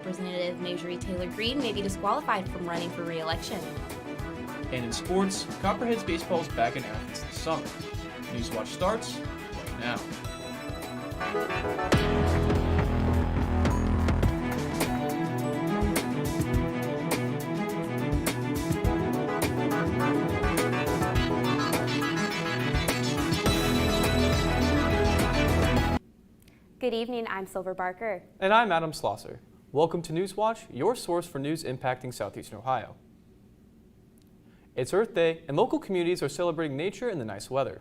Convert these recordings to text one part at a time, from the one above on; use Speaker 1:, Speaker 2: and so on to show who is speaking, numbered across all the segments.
Speaker 1: Representative Marjorie Taylor Greene may be disqualified from running for re-election.
Speaker 2: And in sports, Copperheads baseball is back in Athens this summer. Newswatch starts right now.
Speaker 1: Good evening, I'm Silver Barker.
Speaker 3: And I'm Adam Slosser. Welcome to Newswatch, your source for news impacting southeastern Ohio. It's Earth Day, and local communities are celebrating nature and the nice weather.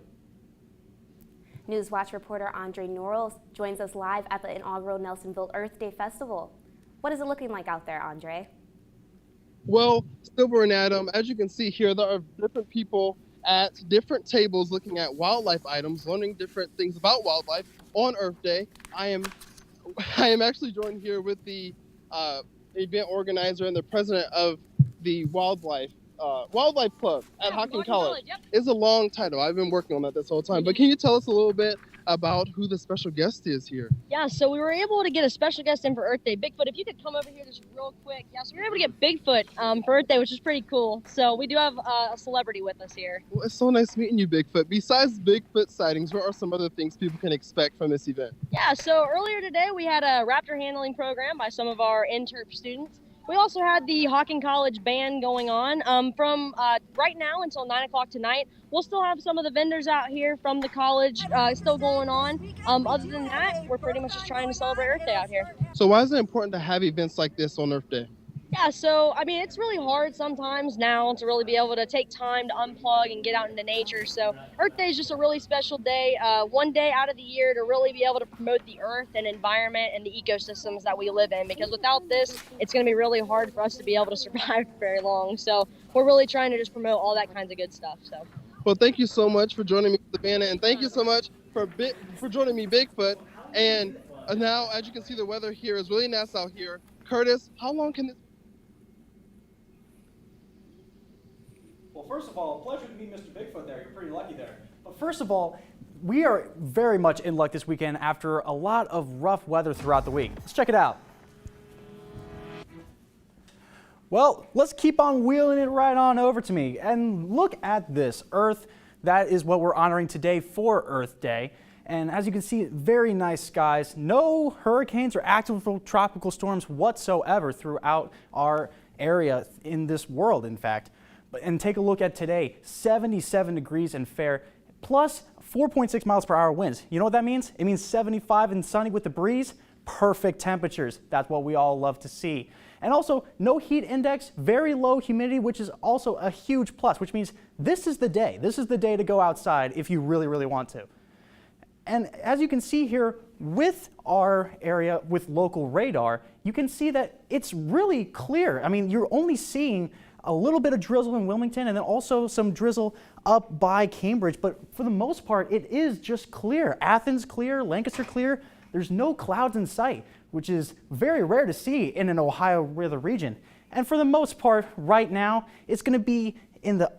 Speaker 1: Newswatch reporter Andre Norrell joins us live at the inaugural Nelsonville Earth Day Festival. What is it looking like out there, Andre?
Speaker 4: Well, Silver and Adam, as you can see here, there are different people at different tables looking at wildlife items, learning different things about wildlife on Earth Day. I am actually joined here with the event organizer and the president of the Wildlife Club at Hocking College. Yep. It's a long title. I've been working on that this whole time. But can you tell us a little bit about who the special guest is here?
Speaker 5: Yeah, so we were able to get a special guest in for Earth Day. Bigfoot, if you could come over here just real quick. Yeah, so we were able to get Bigfoot for Earth Day, which is pretty cool. So we do have a celebrity with us here.
Speaker 4: Well, it's so nice meeting you, Bigfoot. Besides Bigfoot sightings, what are some other things people can expect from this event?
Speaker 5: Yeah, so earlier today we had a raptor handling program by some of our interp students. We also had the Hocking College band going on from right now until 9 o'clock tonight. We'll still have some of the vendors out here from the college still going on. Other than that, we're pretty much just trying to celebrate Earth Day out here.
Speaker 4: So why is it important to have events like this on Earth Day?
Speaker 5: Yeah, so, I mean, it's really hard sometimes now to really be able to take time to unplug and get out into nature. So Earth Day is just a really special day, one day out of the year to really be able to promote the earth and environment and the ecosystems that we live in. Because without this, it's going to be really hard for us to be able to survive for very long. So we're really trying to just promote all that kinds of good stuff. So.
Speaker 4: Well, thank you so much for joining me, Savannah, and thank you so much for joining me, Bigfoot. And now, as you can see, the weather here is really nice out here. Curtis, how long can this?
Speaker 6: Well, first of all, a pleasure to meet Mr. Bigfoot there. You're pretty lucky there. But first of all, we are very much in luck this weekend after a lot of rough weather throughout the week. Let's check it out. Well, let's keep on wheeling it right on over to me and look at this Earth. That is what we're honoring today for Earth Day. And as you can see, very nice skies. No hurricanes or active tropical storms whatsoever throughout our area in this world, in fact. And take a look at today, 77 degrees and fair, plus 4.6 miles per hour winds. You know what that means? It means 75 and sunny with the breeze, perfect temperatures. That's what we all love to see. And also, no heat index, very low humidity, which is also a huge plus, which means this is the day. This is the day to go outside if you really, really want to. And as you can see here, with our area with local radar, you can see that it's really clear. I mean, you're only seeing a little bit of drizzle in Wilmington and then also some drizzle up by Cambridge. But for the most part, it is just clear. Athens clear, Lancaster clear. There's no clouds in sight, which is very rare to see in an Ohio weather region. And for the most part, right now, it's going to be in the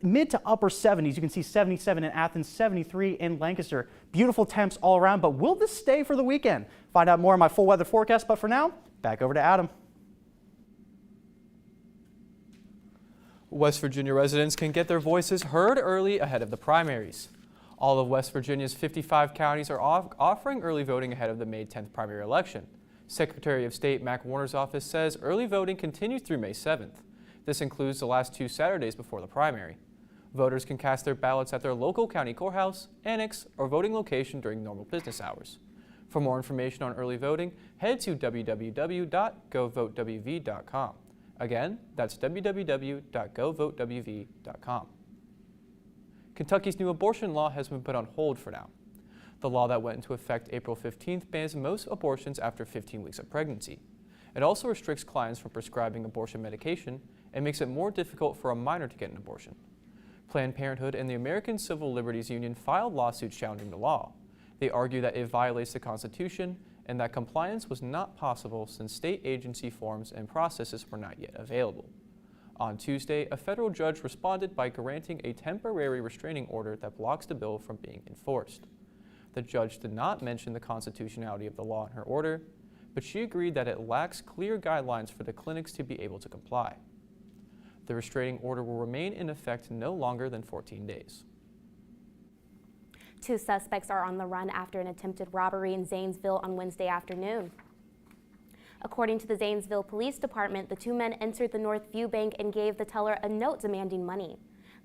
Speaker 6: mid to upper 70s. You can see 77 in Athens, 73 in Lancaster. Beautiful temps all around, but will this stay for the weekend? Find out more in my full weather forecast, but for now, back over to Adam.
Speaker 3: West Virginia residents can get their voices heard early ahead of the primaries. All of West Virginia's 55 counties are offering early voting ahead of the May 10th primary election. Secretary of State Mac Warner's office says early voting continues through May 7th. This includes the last 2 Saturdays before the primary. Voters can cast their ballots at their local county courthouse, annex, or voting location during normal business hours. For more information on early voting, head to www.govotewv.com. Again, that's www.govotewv.com. Kentucky's new abortion law has been put on hold for now. The law that went into effect April 15th bans most abortions after 15 weeks of pregnancy. It also restricts clients from prescribing abortion medication and makes it more difficult for a minor to get an abortion. Planned Parenthood and the American Civil Liberties Union filed lawsuits challenging the law. They argue that it violates the Constitution and that compliance was not possible since state agency forms and processes were not yet available. On Tuesday, a federal judge responded by granting a temporary restraining order that blocks the bill from being enforced. The judge did not mention the constitutionality of the law in her order. but she agreed that it lacks clear guidelines for the clinics to be able to comply. The restraining order will remain in effect no longer than 14 days.
Speaker 1: 2 suspects are on the run after an attempted robbery in Zanesville on Wednesday afternoon. According to the Zanesville Police Department, the 2 men entered the North View Bank and gave the teller a note demanding money.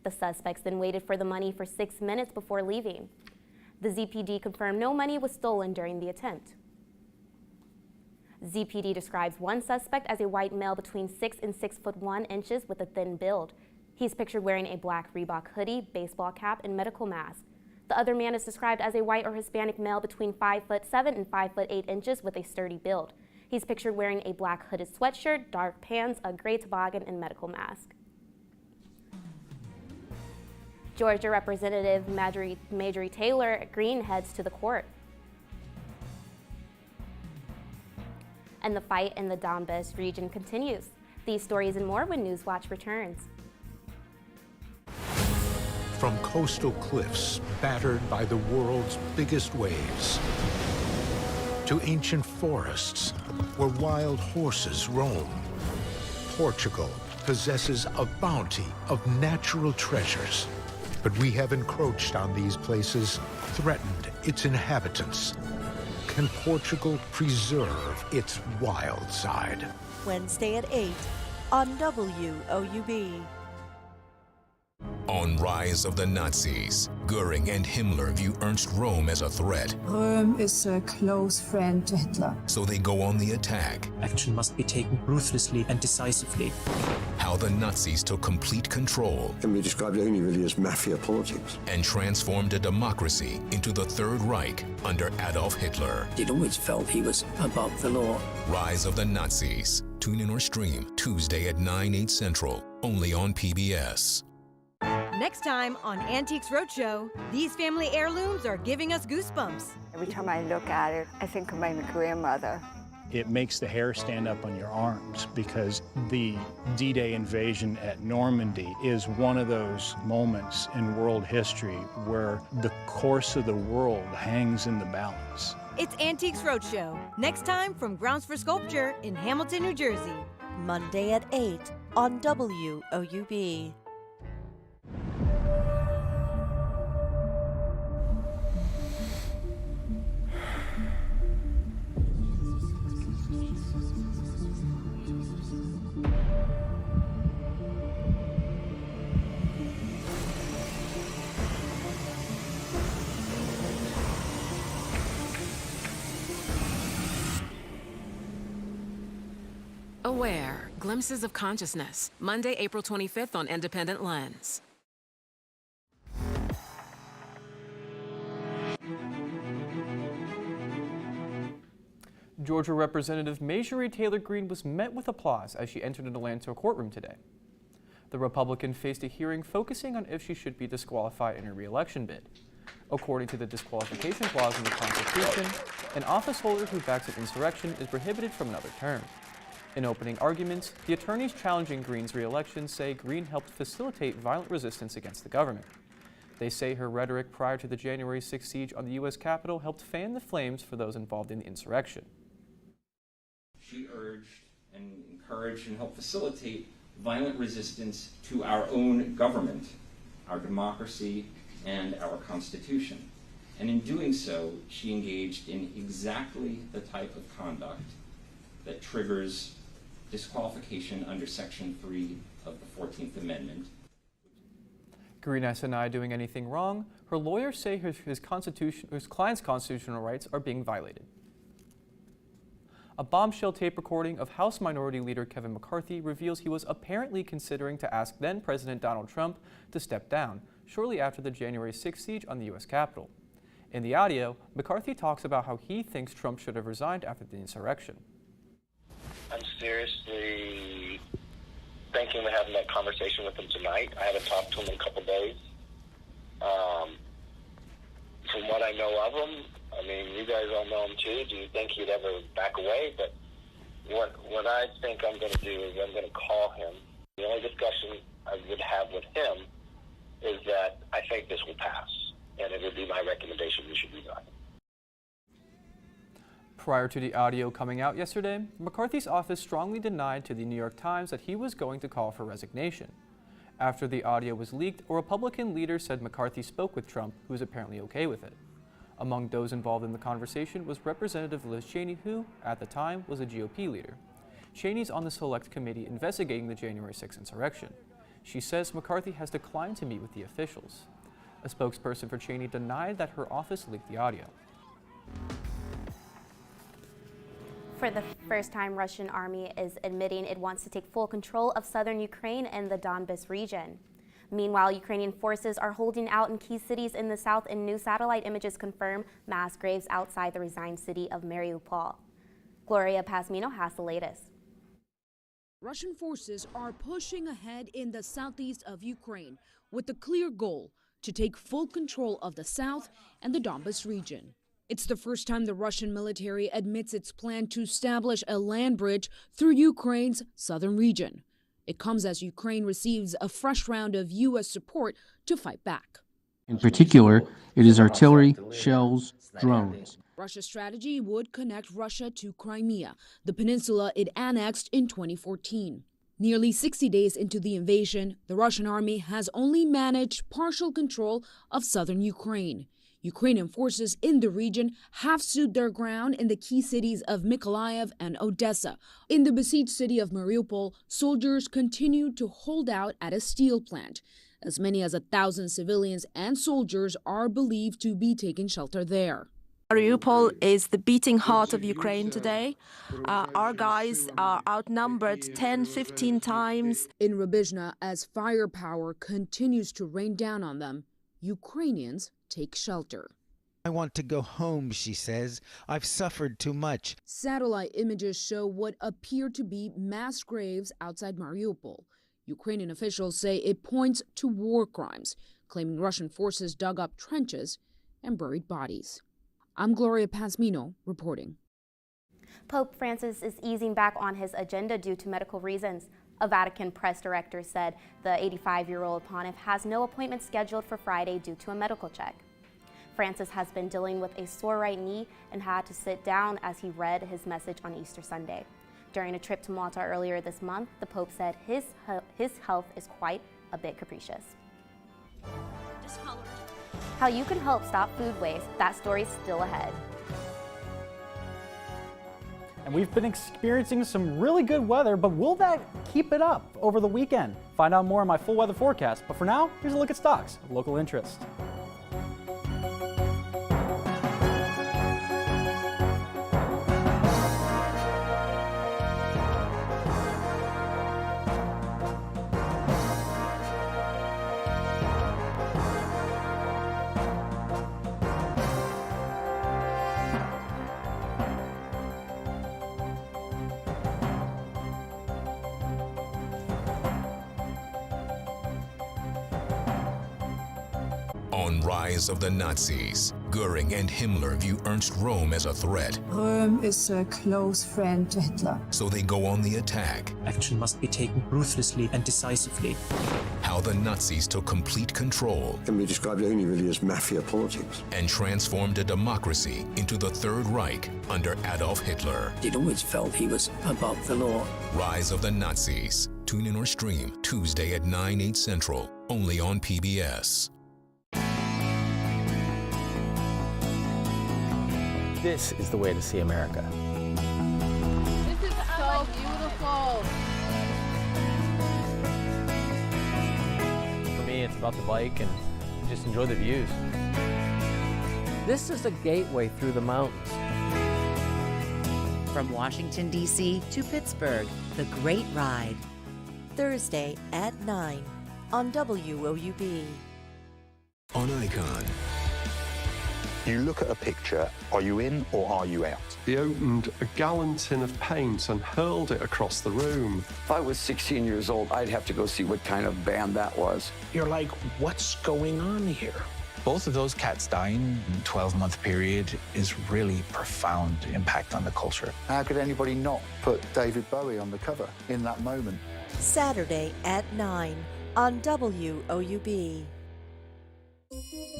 Speaker 1: The suspects then waited for the money for 6 minutes before leaving. The ZPD confirmed no money was stolen during the attempt. ZPD describes one suspect as a white male between 6 and 6'1" with a thin build. He's pictured wearing a black Reebok hoodie, baseball cap, and medical mask. The other man is described as a white or Hispanic male between 5'7" and 5'8" with a sturdy build. He's pictured wearing a black hooded sweatshirt, dark pants, a gray toboggan, and medical mask. Georgia Representative Marjorie Taylor Greene heads to the court. And the fight in the Donbas region continues. These stories and more when Newswatch returns.
Speaker 7: From coastal cliffs battered by the world's biggest waves, to ancient forests where wild horses roam, Portugal possesses a bounty of natural treasures. But we have encroached on these places, threatened its inhabitants. Can Portugal preserve its wild side?
Speaker 8: Wednesday at 8 on WOUB.
Speaker 9: On Rise of the Nazis, Goering and Himmler view Ernst Röhm as a threat.
Speaker 10: Röhm is a close friend to Hitler.
Speaker 9: So they go on the attack.
Speaker 11: Action must be taken ruthlessly and decisively.
Speaker 9: How the Nazis took complete control.
Speaker 12: Can be described only really as mafia politics.
Speaker 9: And transformed a democracy into the Third Reich under Adolf Hitler.
Speaker 11: He'd always felt he was above the law.
Speaker 9: Rise of the Nazis. Tune in or stream Tuesday at 9/8 Central, only on PBS.
Speaker 13: Next time on Antiques Roadshow, these family heirlooms are giving us goosebumps.
Speaker 14: Every time I look at it, I think of my grandmother.
Speaker 15: It makes the hair stand up on your arms because the D-Day invasion at Normandy is one of those moments in world history where the course of the world hangs in the balance.
Speaker 13: It's Antiques Roadshow, next time from Grounds for Sculpture in Hamilton, New Jersey.
Speaker 8: Monday at 8 on WOUB.
Speaker 16: Aware, Glimpses of Consciousness, Monday, April 25th on Independent Lens.
Speaker 3: Georgia Representative Marjorie Taylor Greene was met with applause as she entered an Atlanta courtroom today. The Republican faced a hearing focusing on if she should be disqualified in her re-election bid. According to the disqualification clause in the Constitution, an office holder who backs an insurrection is prohibited from another term. In opening arguments, the attorneys challenging Greene's re-election say Greene helped facilitate violent resistance against the government. They say her rhetoric prior to the January 6th siege on the U.S. Capitol helped fan the flames for those involved in the insurrection.
Speaker 17: She urged and encouraged and helped facilitate violent resistance to our own government, our democracy, and our Constitution. And in doing so, she engaged in exactly the type of conduct that triggers disqualification under Section 3 of the 14th Amendment.
Speaker 3: Greene has denied doing anything wrong. Her lawyers say his client's constitutional rights are being violated. A bombshell tape recording of House Minority Leader Kevin McCarthy reveals he was apparently considering to ask then-President Donald Trump to step down shortly after the January 6th siege on the U.S. Capitol. In the audio, McCarthy talks about how he thinks Trump should have resigned after the insurrection.
Speaker 18: I'm seriously thinking of having that conversation with him tonight. I haven't talked to him in a couple days. From what I know of him, I mean, you guys all know him too. Do you think he'd ever back away? But what I think I'm going to do is I'm going to call him. The only discussion I would have with him is that I think this will pass, and it would be my recommendation we should resign.
Speaker 3: Prior to the audio coming out yesterday, McCarthy's office strongly denied to the New York Times that he was going to call for resignation. After the audio was leaked, a Republican leader said McCarthy spoke with Trump, who was apparently okay with it. Among those involved in the conversation was Representative Liz Cheney, who, at the time, was a GOP leader. Cheney's on the Select Committee investigating the January 6th insurrection. She says McCarthy has declined to meet with the officials. A spokesperson for Cheney denied that her office leaked the audio.
Speaker 1: For the first time, Russian army is admitting it wants to take full control of southern Ukraine and the Donbas region. Meanwhile, Ukrainian forces are holding out in key cities in the south, and new satellite images confirm mass graves outside the resigned city of Mariupol. Gloria Pasmino has the latest.
Speaker 19: Russian forces are pushing ahead in the southeast of Ukraine with the clear goal to take full control of the south and the Donbas region. It's the first time the Russian military admits its plan to establish a land bridge through Ukraine's southern region. It comes as Ukraine receives a fresh round of U.S. support to fight back.
Speaker 20: In particular, it is artillery, shells, drones.
Speaker 19: Russia's strategy would connect Russia to Crimea, the peninsula it annexed in 2014. Nearly 60 days into the invasion, the Russian army has only managed partial control of southern Ukraine. Ukrainian forces in the region have stood their ground in the key cities of Mykolaiv and Odessa. In the besieged city of Mariupol, soldiers continue to hold out at a steel plant. As many as 1,000 civilians and soldiers are believed to be taking shelter there.
Speaker 21: Mariupol is the beating heart of Ukraine today. Our guys are outnumbered 10-15 times.
Speaker 19: In Rubizhna, as firepower continues to rain down on them, Ukrainians take shelter.
Speaker 22: I want to go home, she says. I've suffered too much.
Speaker 19: Satellite images show what appear to be mass graves outside Mariupol. Ukrainian officials say it points to war crimes, claiming Russian forces dug up trenches and buried bodies. I'm Gloria Pasmino reporting.
Speaker 1: Pope Francis is easing back on his agenda due to medical reasons. A Vatican press director said the 85-year-old pontiff has no appointment scheduled for Friday due to a medical check. Francis has been dealing with a sore right knee and had to sit down as he read his message on Easter Sunday. During a trip to Malta earlier this month, the Pope said his health is quite a bit capricious. How you can help stop food waste, that story's still ahead.
Speaker 6: And we've been experiencing some really good weather, but will that keep it up over the weekend? Find out more in my full weather forecast, but for now, here's a look at stocks of local interest.
Speaker 9: On Rise of the Nazis, Goering and Himmler view Ernst Röhm as a threat.
Speaker 10: Röhm is a close friend to Hitler.
Speaker 9: So they go on the attack.
Speaker 11: Action must be taken ruthlessly and decisively.
Speaker 9: How the Nazis took complete control.
Speaker 12: Can be described only really as mafia politics.
Speaker 9: And transformed a democracy into the Third Reich under Adolf Hitler.
Speaker 11: He'd always felt he was above the law.
Speaker 9: Rise of the Nazis. Tune in or stream Tuesday at 9/8 Central, only on PBS.
Speaker 23: This is the way to see America.
Speaker 24: This is so beautiful.
Speaker 23: For me, it's about the bike and just enjoy the views. This is a gateway through the mountains.
Speaker 8: From Washington, D.C. to Pittsburgh, The Great Ride. Thursday at 9 on WOUB.
Speaker 9: On Icon.
Speaker 25: You look at a picture, are you in or are you out?
Speaker 26: He opened a gallon tin of paint and hurled it across the room.
Speaker 27: If I was 16 years old, I'd have to go see what kind of band that was.
Speaker 28: You're like, what's going on here?
Speaker 29: Both of those cats dying in a 12-month period is really profound impact on the culture.
Speaker 30: How could anybody not put David Bowie on the cover in that moment?
Speaker 8: Saturday at 9 on WOUB.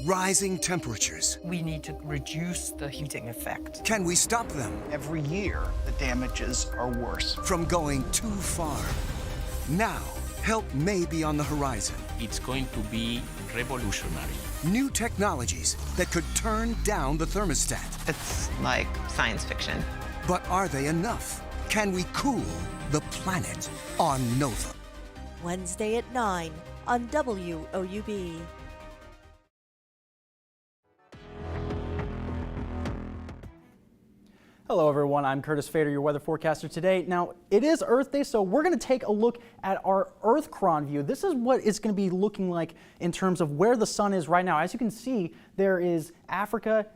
Speaker 2: Rising temperatures.
Speaker 4: We need to reduce the heating effect.
Speaker 2: Can we stop them?
Speaker 4: Every year, the damages are worse.
Speaker 2: From going too far. Now, help may be on the horizon.
Speaker 5: It's going to be revolutionary.
Speaker 2: New technologies that could turn down the thermostat.
Speaker 7: It's like science fiction.
Speaker 2: But are they enough? Can we cool the planet on Nova?
Speaker 8: Wednesday at 9 on WOUB.
Speaker 6: Hello everyone, I'm Curtis Fader, your weather forecaster today. Now, it is Earth Day, so we're going to take a look at our Earth chron view. This is what it's going to be looking like in terms of where the sun is right now. As you can see, there is Africa,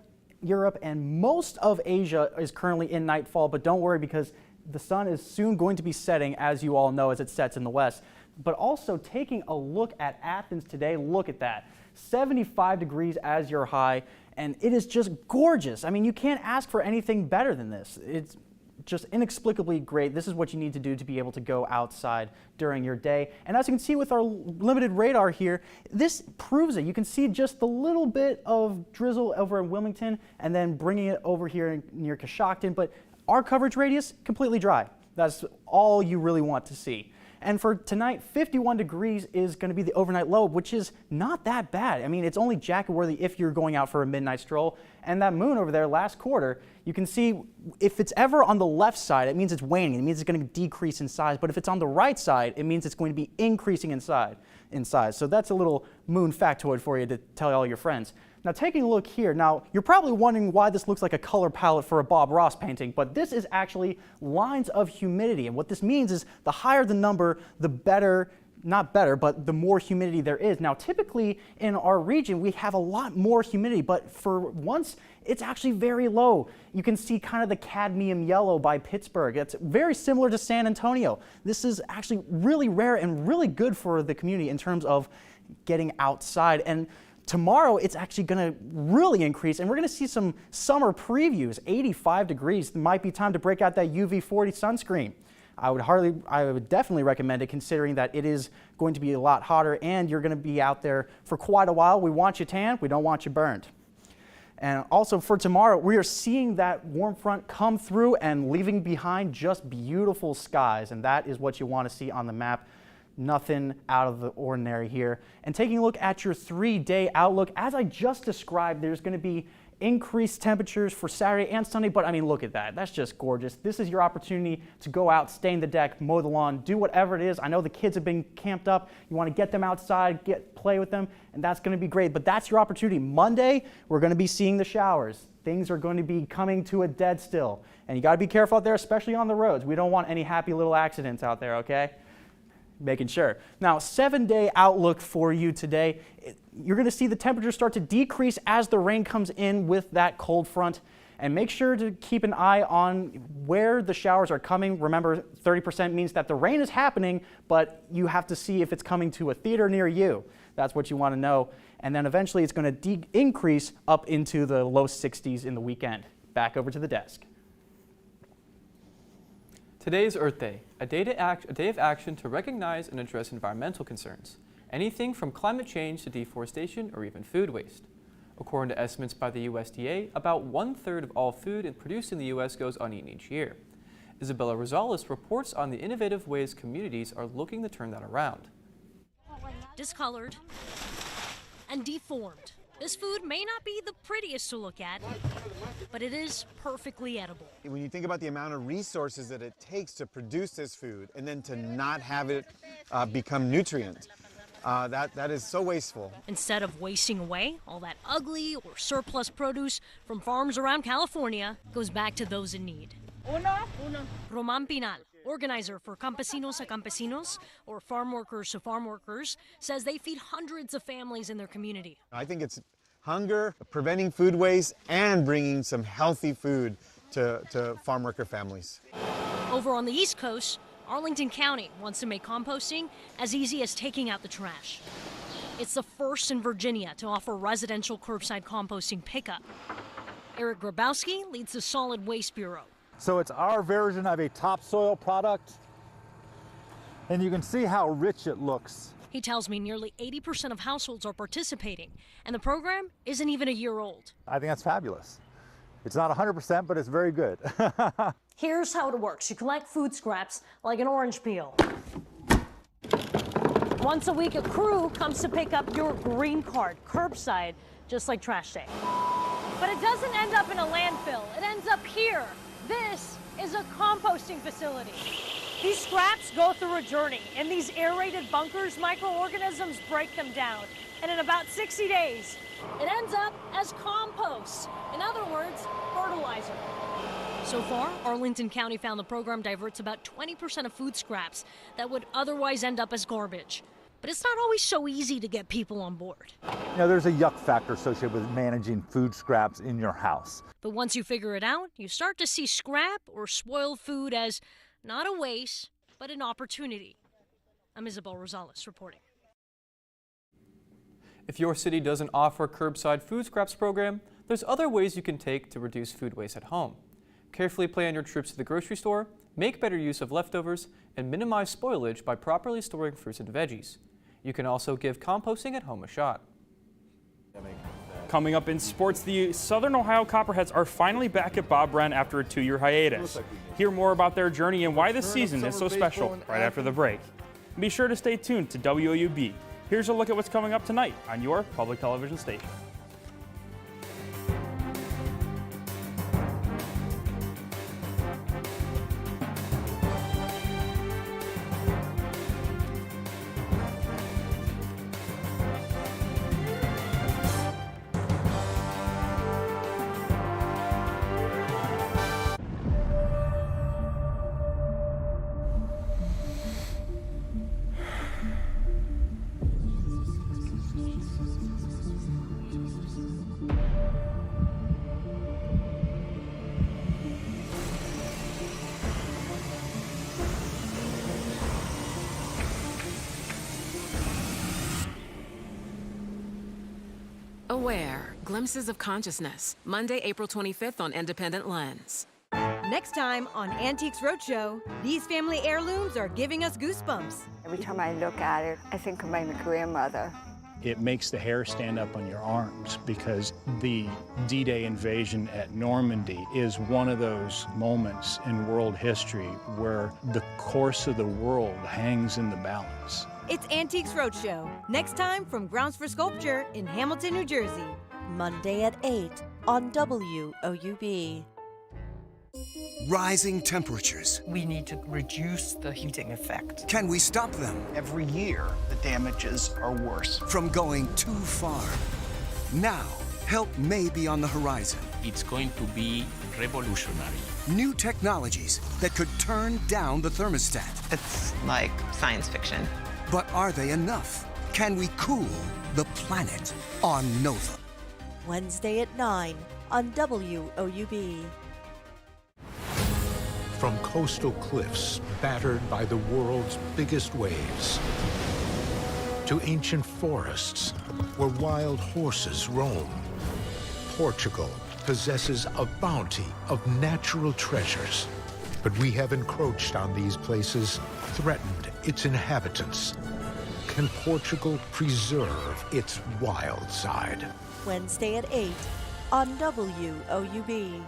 Speaker 6: Europe, and most of Asia is currently in nightfall, but don't worry because the sun is soon going to be setting, as you all know, as it sets in the west. But also taking a look at Athens today, look at that. 75 degrees as your high, and it is just gorgeous. I mean, you can't ask for anything better than this. It's just inexplicably great. This is what you need to do to be able to go outside during your day. And as you can see with our limited radar here, this proves it. You can see just the little bit of drizzle over in Wilmington and then bringing it over here near Coshocton, but our coverage radius, completely dry. That's all you really want to see. And for tonight, 51 degrees is going to be the overnight low, which is not that bad. I mean, it's only jacket worthy if you're going out for a midnight stroll. And that moon over there last quarter, you can see if it's ever on the left side, it means it's waning. It means it's going to decrease in size. But if it's on the right side, it means it's going to be increasing in size. So that's a little moon factoid for you to tell all your friends. Now, taking a look here, now you're probably wondering why this looks like a color palette for a Bob Ross painting, but this is actually lines of humidity. And what this means is the higher the number, the better, not better, but the more humidity there is. Now, typically in our region, we have a lot more humidity, but for once, it's actually very low. You can see kind of the cadmium yellow by Pittsburgh. It's very similar to San Antonio. This is actually really rare and really good for the community in terms of getting outside. And tomorrow, it's actually going to really increase, and we're going to see some summer previews. 85 degrees. It might be time to break out that UV40 sunscreen. I would definitely recommend it, considering that it is going to be a lot hotter, and you're going to be out there for quite a while. We want you tan. We don't want you burned. And also for tomorrow, we are seeing that warm front come through and leaving behind just beautiful skies, and that is what you want to see on the map. Nothing out of the ordinary here. And taking a look at your 3-day outlook, as I just described, there's going to be increased temperatures for Saturday and Sunday, but I mean, look at that. That's just gorgeous. This is your opportunity to go out, stain the deck, mow the lawn, do whatever it is. I know the kids have been camped up. You want to get them outside, play with them, and that's going to be great, but that's your opportunity. Monday, we're going to be seeing the showers. Things are going to be coming to a dead still, and you got to be careful out there, especially on the roads. We don't want any happy little accidents out there, okay? Making sure. Now, 7-day outlook for you today. You're going to see the temperature start to decrease as the rain comes in with that cold front. And make sure to keep an eye on where the showers are coming. Remember, 30% means that the rain is happening, but you have to see if it's coming to a theater near you. That's what you want to know. And then eventually it's going to increase up into the low 60s in the weekend. Back over to the desk.
Speaker 3: Today is Earth Day, a day of action to recognize and address environmental concerns, anything from climate change to deforestation or even food waste. According to estimates by the USDA, about 1/3 of all food produced in the U.S. goes uneaten each year. Isabella Rosales reports on the innovative ways communities are looking to turn that around.
Speaker 13: Discolored and deformed. This food may not be the prettiest to look at, but it is perfectly edible.
Speaker 14: When you think about the amount of resources that it takes to produce this food and then to not have it become nutrient, that is so wasteful.
Speaker 13: Instead of wasting away all that ugly or surplus produce from farms around California, goes back to those in need. Roman Pinal, organizer for Campesinos a Campesinos, or farm workers to farm workers, says they feed hundreds of families in their community.
Speaker 14: I think it's hunger, preventing food waste, and bringing some healthy food to farm worker families.
Speaker 13: Over on the East Coast, Arlington County wants to make composting as easy as taking out the trash. It's the first in Virginia to offer residential curbside composting pickup. Eric Grabowski leads the Solid Waste Bureau.
Speaker 15: So it's our version of a topsoil product, and you can see how rich it looks.
Speaker 13: He tells me nearly 80% of households are participating, and the program isn't even a year old.
Speaker 1: I think that's fabulous. It's not 100%, but it's very good.
Speaker 13: Here's how it works. You collect food scraps like an orange peel. Once a week, a crew comes to pick up your green card, curbside, just like trash day. But it doesn't end up in a landfill. It ends up here. This is a composting facility. These scraps go through a journey. In these aerated bunkers, microorganisms break them down. And in about 60 days, it ends up as compost. In other words, fertilizer. So far, Arlington County found the program diverts about 20% of food scraps that would otherwise end up as garbage. But it's not always so easy to get people on board.
Speaker 1: You know, there's a yuck factor associated with managing food scraps in your house.
Speaker 13: But once you figure it out, you start to see scrap or spoiled food as not a waste, but an opportunity. I'm Isabel Rosales reporting.
Speaker 3: If your city doesn't offer a curbside food scraps program, there's other ways you can take to reduce food waste at home. Carefully plan your trips to the grocery store, make better use of leftovers, and minimize spoilage by properly storing fruits and veggies. You can also give composting at home a shot.
Speaker 10: Coming up in sports, the Southern Ohio Copperheads are finally back at Bob Wren after a 2-year hiatus. Hear more about their journey and why this season is so special right after the break. Be sure to stay tuned to WOUB. Here's a look at what's coming up tonight on your public television station.
Speaker 15: Aware, Glimpses of Consciousness, Monday, April 25th on Independent Lens.
Speaker 16: Next time on Antiques Roadshow, these family heirlooms are giving us goosebumps.
Speaker 17: Every time I look at it, I think of my grandmother.
Speaker 18: It makes the hair stand up on your arms because the D-Day invasion at Normandy is one of those moments in world history where the course of the world hangs in the balance.
Speaker 16: It's Antiques Roadshow, next time from Grounds for Sculpture in Hamilton, New Jersey.
Speaker 8: Monday at 8 on WOUB.
Speaker 2: Rising temperatures.
Speaker 4: We need to reduce the heating effect.
Speaker 2: Can we stop them?
Speaker 4: Every year, the damages are worse.
Speaker 2: From going too far. Now, help may be on the horizon.
Speaker 5: It's going to be revolutionary.
Speaker 2: New technologies that could turn down the thermostat.
Speaker 7: It's like science fiction.
Speaker 2: But are they enough? Can we cool the planet on Nova?
Speaker 8: Wednesday at 9 on WOUB.
Speaker 9: From coastal cliffs battered by the world's biggest waves, to ancient forests where wild horses roam, Portugal possesses a bounty of natural treasures. But we have encroached on these places, threatened its inhabitants. Can Portugal preserve its wild side?
Speaker 8: Wednesday at 8 on WOUB.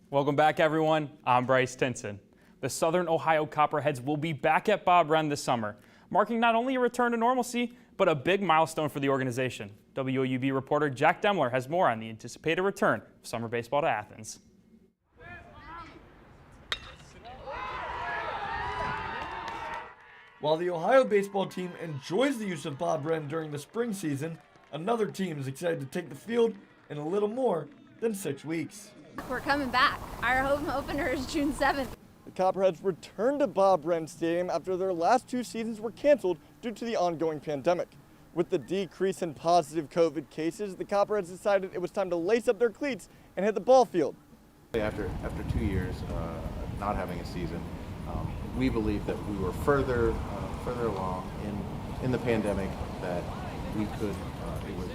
Speaker 10: Welcome back, everyone. I'm Bryce Tinson. The Southern Ohio Copperheads will be back at Bob Wren this summer, marking not only a return to normalcy, but a big milestone for the organization. WOUB reporter Jack Demler has more on the anticipated return of summer baseball to Athens.
Speaker 19: While the Ohio baseball team enjoys the use of Bob Wren during the spring season, another team is excited to take the field in a little more than 6 weeks.
Speaker 24: We're coming back. Our home opener is June 7th.
Speaker 19: The Copperheads returned to Bob Wren Stadium after their last 2 seasons were canceled due to the ongoing pandemic. With the decrease in positive COVID cases, the Copperheads decided it was time to lace up their cleats and hit the ball field.
Speaker 20: After 2 years not having a season, we believe that we were further along in the pandemic, that we could it was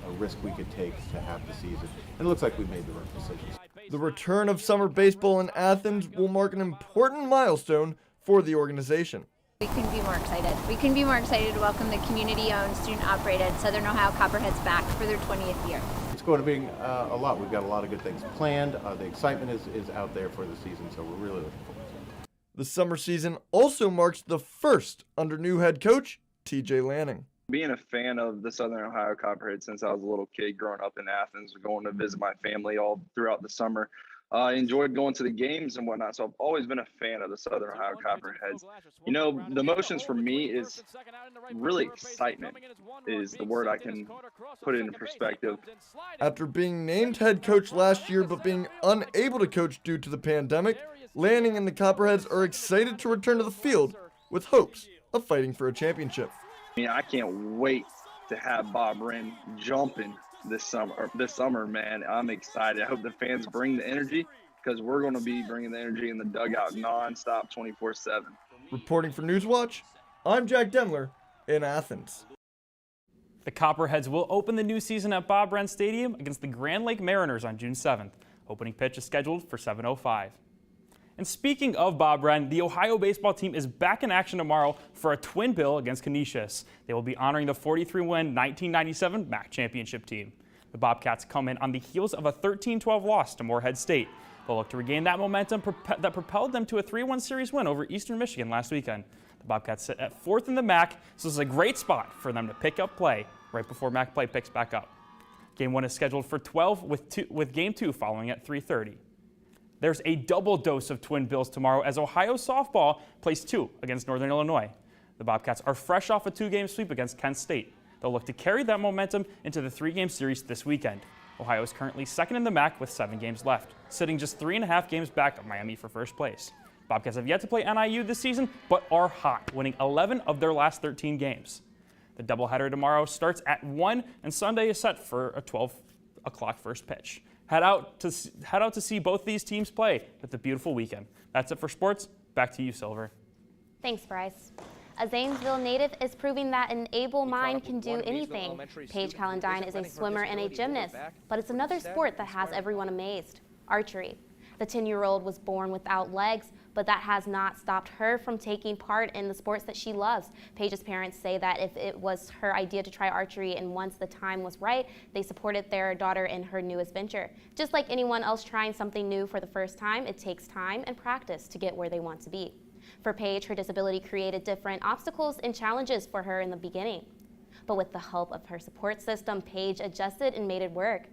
Speaker 20: a risk we could take to have the season. And it looks like we made the right decisions.
Speaker 19: The return of summer baseball in Athens will mark an important milestone for the organization.
Speaker 24: We couldn't be more excited. We couldn't be more excited to welcome the community-owned, student-operated Southern Ohio Copperheads back for their 20th year.
Speaker 20: It's going to be a lot. We've got a lot of good things planned. The excitement is out there for the season, so we're really looking forward to it.
Speaker 19: The summer season also marks the first under new head coach TJ Lanning.
Speaker 11: Being a fan of the Southern Ohio Copperheads since I was a little kid growing up in Athens, going to visit my family all throughout the summer. I enjoyed going to the games and whatnot, so I've always been a fan of the Southern Ohio Copperheads. You know, the emotions for me is really excitement is the word I can put it into perspective.
Speaker 19: After being named head coach last year but being unable to coach due to the pandemic, Lanning and the Copperheads are excited to return to the field with hopes of fighting for a championship.
Speaker 11: I mean, I can't wait to have Bob Wren jumping this summer, man. I'm excited. I hope the fans bring the energy because we're going to be bringing the energy in the dugout nonstop 24/7.
Speaker 19: Reporting for Newswatch, I'm Jack Demler in Athens.
Speaker 10: The Copperheads will open the new season at Bob Wren Stadium against the Grand Lake Mariners on June 7th. Opening pitch is scheduled for 7:05. And speaking of Bob Wren, the Ohio baseball team is back in action tomorrow for a twin bill against Canisius. They will be honoring the 43-win 1997 MAC championship team. The Bobcats come in on the heels of a 13-12 loss to Morehead State. They'll look to regain that momentum that propelled them to a 3-1 series win over Eastern Michigan last weekend. The Bobcats sit at 4th in the MAC, so this is a great spot for them to pick up play right before MAC play picks back up. Game 1 is scheduled for 12 with Game 2 following at 3:30. There's a double dose of twin bills tomorrow as Ohio softball plays 2 against Northern Illinois. The Bobcats are fresh off a 2-game sweep against Kent State. They'll look to carry that momentum into the 3-game series this weekend. Ohio is currently 2nd in the MAC with 7 games left, sitting just 3.5 games back of Miami for first place. Bobcats have yet to play NIU this season, but are hot, winning 11 of their last 13 games. The doubleheader tomorrow starts at 1, and Sunday is set for a 12 o'clock first pitch. Head out to see both these teams play with a beautiful weekend. That's it for sports. Back to you, Silver.
Speaker 12: Thanks, Bryce. A Zanesville native is proving that an able mind can do anything. Paige Calendine is a swimmer and a gymnast, but it's another sport that has everyone amazed: archery. The 10-year-old was born without legs, but that has not stopped her from taking part in the sports that she loves. Paige's parents say that if it was her idea to try archery and once the time was right, they supported their daughter in her newest venture. Just like anyone else trying something new for the first time, it takes time and practice to get where they want to be. For Paige, her disability created different obstacles and challenges for her in the beginning. But with the help of her support system, Paige adjusted and made it work.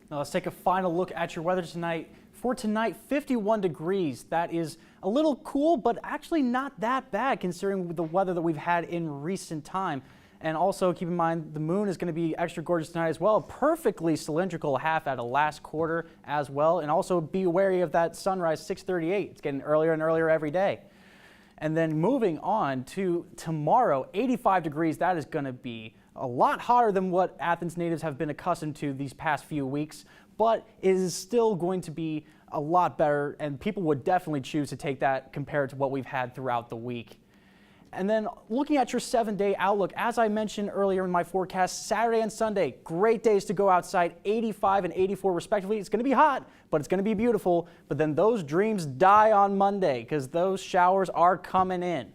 Speaker 6: Now let's take a final look at your weather tonight. For tonight, 51 degrees. That is a little cool, but actually not that bad considering the weather that we've had in recent time. And also keep in mind the moon is going to be extra gorgeous tonight as well. Perfectly cylindrical half at a last quarter as well. And also be wary of that sunrise 6:38. It's getting earlier and earlier every day. And then moving on to tomorrow, 85 degrees. That is going to be a lot hotter than what Athens natives have been accustomed to these past few weeks, but it is still going to be a lot better, and people would definitely choose to take that compared to what we've had throughout the week. And then looking at your 7-day outlook, as I mentioned earlier in my forecast, Saturday and Sunday, great days to go outside, 85 and 84 respectively. It's going to be hot, but it's going to be beautiful. But then those dreams die on Monday because those showers are coming in.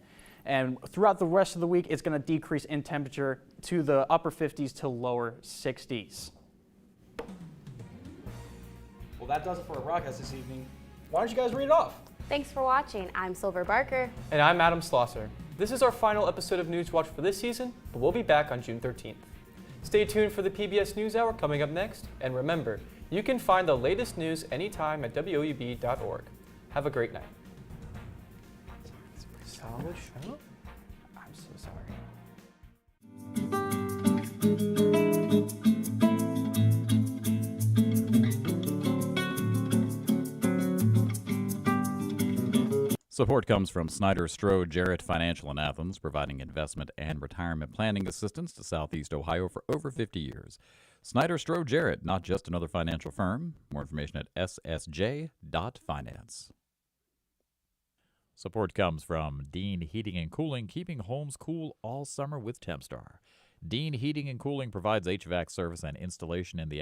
Speaker 6: And throughout the rest of the week, it's going to decrease in temperature to the upper 50s to lower 60s. Well, that does it for our broadcast this evening. Why don't you guys read it off?
Speaker 12: Thanks for watching. I'm Silver Barker.
Speaker 3: And I'm Adam Slosser. This is our final episode of Newswatch for this season, but we'll be back on June 13th. Stay tuned for the PBS NewsHour coming up next, and remember, you can find the latest news anytime at woub.org. Have a great night. Solid show? I'm so sorry.
Speaker 21: Support comes from Snyder Strode Jarrett Financial in Athens, providing investment and retirement planning assistance to Southeast Ohio for over 50 years. Snyder Strode Jarrett, not just another financial firm. More information at ssj.finance. Support comes from Dean Heating and Cooling, keeping homes cool all summer with Tempstar. Dean Heating and Cooling provides HVAC service and installation in the